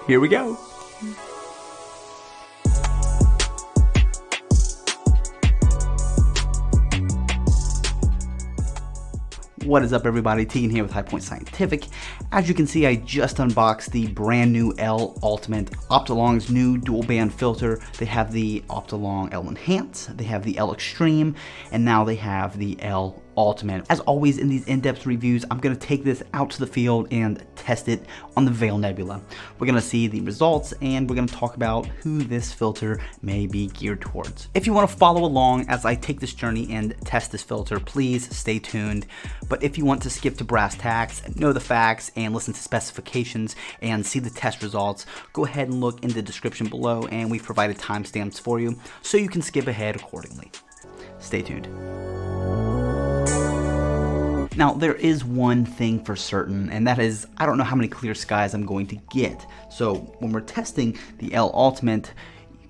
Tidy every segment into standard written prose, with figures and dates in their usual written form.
Here we go. What is up, everybody? Tegan here with High Point Scientific. As you can see, I just unboxed the brand new L Ultimate, Optolong's new dual band filter. They have the Optolong L Enhance, they have the L Extreme, and now they have the L Ultimate. As always in these in-depth reviews, I'm going to take this out to the field and test it on the Veil Nebula. We're going to see the results, and we're going to talk about who this filter may be geared towards. If you want to follow along as I take this journey and test this filter, please stay tuned. But if you want to skip to brass tacks, know the facts, and listen to specifications and see the test results, go ahead and look in the description below, and we've provided timestamps for you so you can skip ahead accordingly. Stay tuned. Now, there is one thing for certain, and that is, I don't know how many clear skies I'm going to get. So when we're testing the L Ultimate,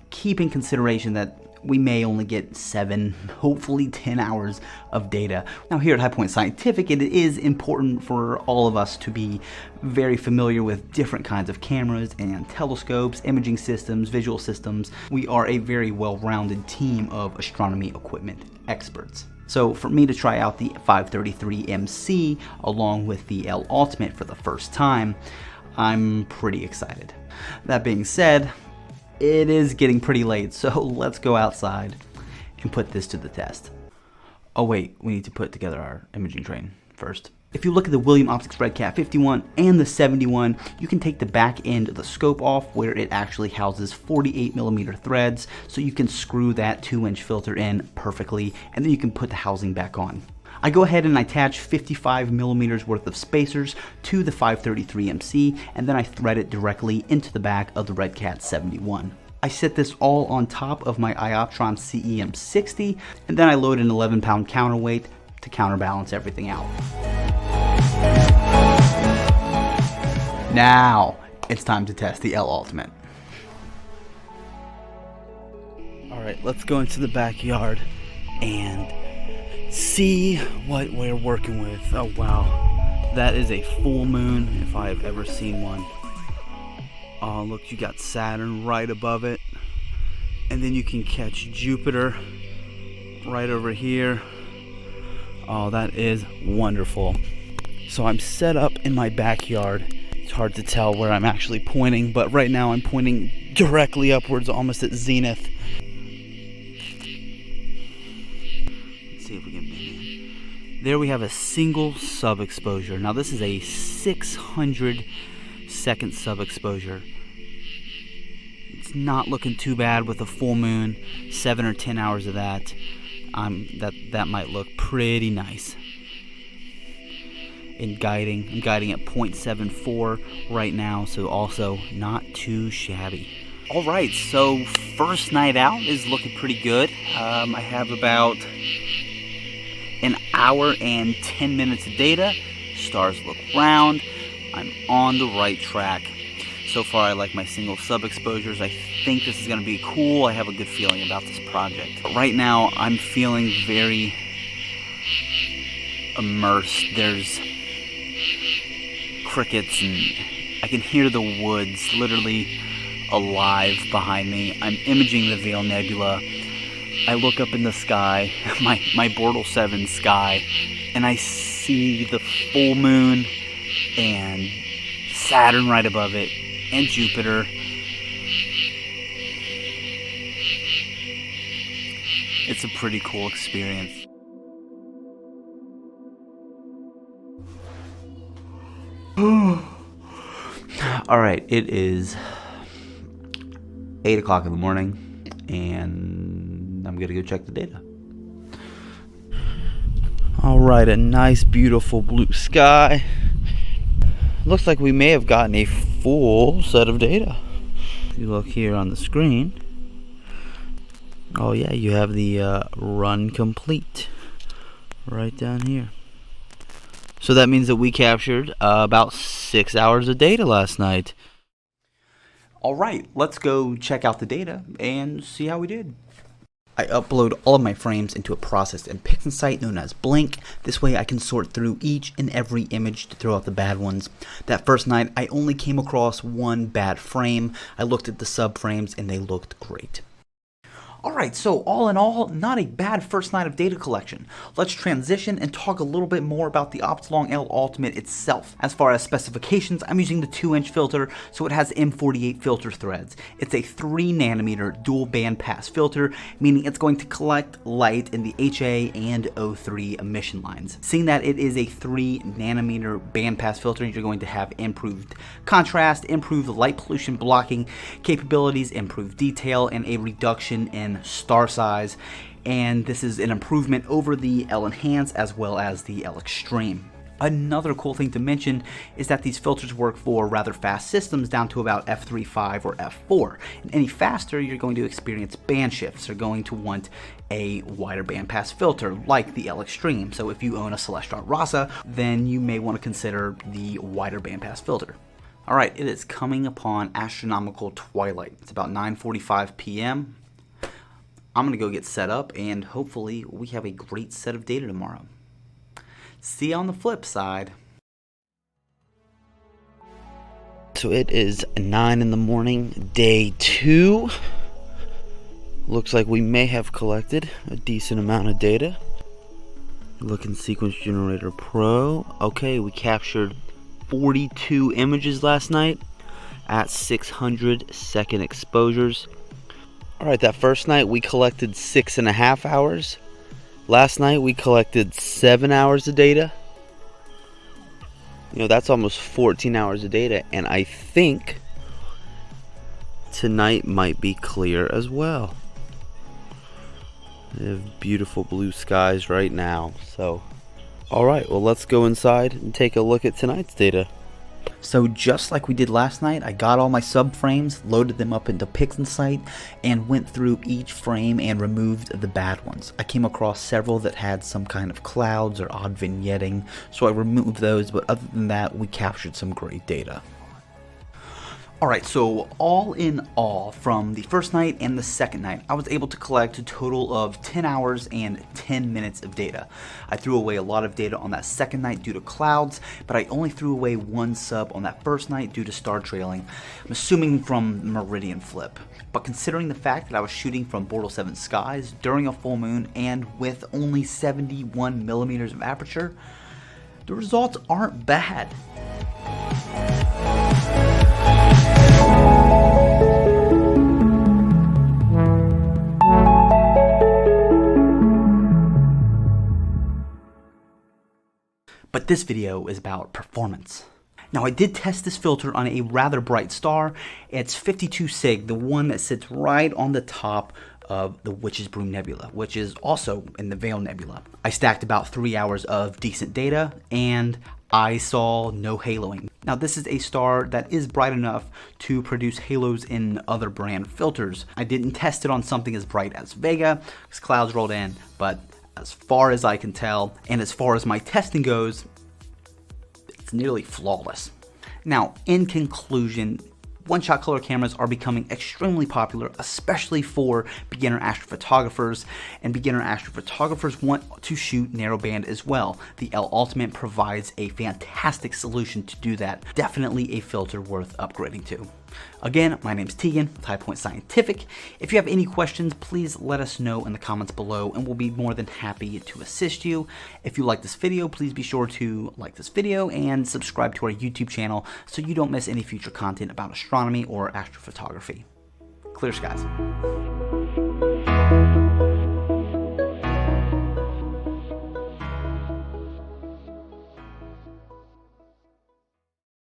keep in consideration that we may only get 7, hopefully 10 hours of data. Now, here at High Point Scientific, it is important for all of us to be very familiar with different kinds of cameras and telescopes, imaging systems, visual systems. We are a very well-rounded team of astronomy equipment experts. So for me to try out the 533 MC along with the L Ultimate for the first time, I'm pretty excited. That being said, it is getting pretty late, so let's go outside and put this to the test. Oh wait, we need to put together our imaging train first. If you look at the William Optics RedCat 51 and the 71, you can take the back end of the scope off where it actually houses 48mm threads, so you can screw that 2-inch filter in perfectly, and then you can put the housing back on. I go ahead and I attach 55mm worth of spacers to the 533 MC, and then I thread it directly into the back of the RedCat 71. I set this all on top of my Ioptron CEM60, and then I load an 11-pound counterweight to counterbalance everything out. Now it's time to test the L Ultimate. Alright, let's go into the backyard and see what we're working with. Oh wow, that is a full moon if I have ever seen one. Oh look, you got Saturn right above it, and then you can catch Jupiter right over here. Oh, that is wonderful. So I'm set up in my backyard. It's hard to tell where I'm actually pointing, but right now I'm pointing directly upwards, almost at zenith. Let's see if we can make it. There we have a single sub-exposure. Now this is a 600-second sub-exposure. It's not looking too bad with a full moon, 7 or 10 hours of that. That might look pretty nice. I'm guiding at 0.74 right now, so also not too shabby. Alright, so first night out is looking pretty good. I have about an hour and 10 minutes of data. Stars look round. I'm on the right track. So far I like my single sub-exposures. I think this is going to be cool. I have a good feeling about this project. But right now I'm feeling very immersed. There's crickets and I can hear the woods literally alive behind me. I'm imaging the Veil Nebula. I look up in the sky, my Bortle 7 sky, and I see the full moon and Saturn right above it, and Jupiter. It's a pretty cool experience. Alright, it is 8 o'clock in the morning, and I'm gonna go check the data. Alright, a nice beautiful blue sky. Looks like we may have gotten a full set of data. If you look here on the screen, oh yeah, you have the run complete right down here. So that means that we captured about 6 hours of data last night. Alright, let's go check out the data and see how we did. I upload all of my frames into a process in Pixel site known as Blink. This way I can sort through each and every image to throw out the bad ones. That first night I only came across one bad frame. I looked at the subframes and they looked great. Alright, so all in all, not a bad first night of data collection. Let's transition and talk a little bit more about the Optolong L Ultimate itself. As far as specifications, I'm using the 2-inch filter, so it has M48 filter threads. It's a 3nm dual band pass filter, meaning it's going to collect light in the HA and O3 emission lines. Seeing that it is a 3nm band pass filter, you're going to have improved contrast, improved light pollution blocking capabilities, improved detail, and a reduction in star size, and this is an improvement over the L Enhance as well as the L Extreme. Another cool thing to mention is that these filters work for rather fast systems down to about f3.5 or f4. And any faster, you're going to experience band shifts. You're going to want a wider bandpass filter like the L Extreme. So if you own a Celestar Rasa, then you may want to consider the wider bandpass filter. Alright, it is coming upon astronomical twilight. It's about 9:45 p.m. I'm going to go get set up, and hopefully we have a great set of data tomorrow. See you on the flip side. So it is 9 in the morning, day 2. Looks like we may have collected a decent amount of data. Look in Sequence Generator Pro. Okay, we captured 42 images last night at 600 second exposures. Alright, that first night we collected 6.5 hours. Last night we collected 7 hours of data. You know, that's almost 14 hours of data, and I think tonight might be clear as well. We have beautiful blue skies right now. So, alright, well, let's go inside and take a look at tonight's data. So just like we did last night, I got all my subframes, loaded them up into Pixel site, and went through each frame and removed the bad ones. I came across several that had some kind of clouds or odd vignetting, so I removed those, but other than that, we captured some great data. Alright, so all in all, from the first night and the second night, I was able to collect a total of 10 hours and 10 minutes of data. I threw away a lot of data on that second night due to clouds, but I only threw away one sub on that first night due to star trailing, I'm assuming from meridian flip. But considering the fact that I was shooting from Bortle 7 skies during a full moon and with only 71mm of aperture, the results aren't bad. But this video is about performance. Now, I did test this filter on a rather bright star. It's 52 Sig, the one that sits right on the top of the Witch's Broom Nebula, which is also in the Veil Nebula. I stacked about 3 hours of decent data, and I saw no haloing. Now, this is a star that is bright enough to produce halos in other brand filters. I didn't test it on something as bright as Vega, because clouds rolled in, but as far as I can tell, and as far as my testing goes, it's nearly flawless. Now, in conclusion, one-shot color cameras are becoming extremely popular, especially for beginner astrophotographers, and beginner astrophotographers want to shoot narrowband as well. The L Ultimate provides a fantastic solution to do that. Definitely a filter worth upgrading to. Again, my name's Tegan with High Point Scientific. If you have any questions, please let us know in the comments below, and we'll be more than happy to assist you. If you like this video, please be sure to like this video and subscribe to our YouTube channel so you don't miss any future content about astronomy or astrophotography. Clear skies.